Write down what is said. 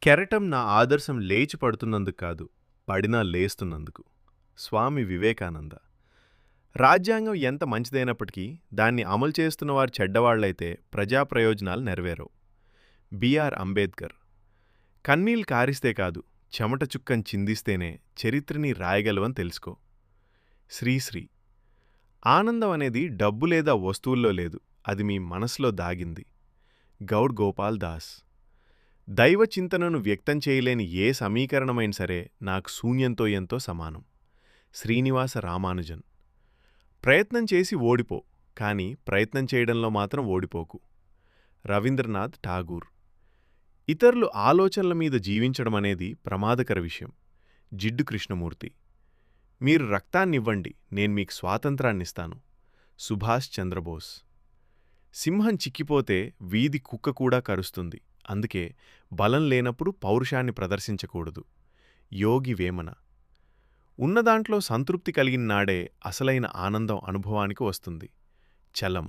కెరటం నా ఆదర్శం లేచి పడుతున్నందుకు కాదు, పడినా లేస్తున్నందుకు. స్వామి వివేకానంద. రాజ్యాంగం ఎంత మంచిదైనప్పటికీ దాన్ని అమలు చేస్తున్నవారు చెడ్డవాళ్లైతే ప్రజా ప్రయోజనాలు నెరవేరవు. బిఆర్ అంబేద్కర్. కన్నీళ్లు కారిస్తే కాదు, చెమట చుక్కని చిందిస్తేనే చరిత్రని రాయగలవని తెలుసుకో. శ్రీశ్రీ. ఆనందం అనేది డబ్బు లేదా వస్తువుల్లో లేదు, అది మీ మనసులో దాగింది. గౌడ్ గోపాల్ దాస్. దైవ చింతనను వ్యక్తం చేయలేని ఏ సమీకరణమైనా సరే నాకు శూన్యంతో ఎంతో సమానం. శ్రీనివాస రామానుజన్. ప్రయత్నం చేసి ఓడిపో, కానీ ప్రయత్నం చేయడంలో మాత్రం ఓడిపోకు. రవీంద్రనాథ్ ఠాగూర్. ఇతరులు ఆలోచనల మీద జీవించడం అనేది ప్రమాదకర విషయం. జిడ్డు కృష్ణమూర్తి. మీరు రక్తాన్నివ్వండి, నేను మీకు స్వాతంత్రాన్నిస్తాను. సుభాష్ చంద్రబోస్. సింహం చిక్కిపోతే వీధి కుక్క కూడా కరుస్తుంది, అందుకే బలం లేనప్పుడు పౌరుషాన్ని ప్రదర్శించకూడదు. యోగి వేమన. ఉన్నదాంట్లో సంతృప్తి కలిగిన నాడే అసలైన ఆనందం అనుభవానికి వస్తుంది. చలం.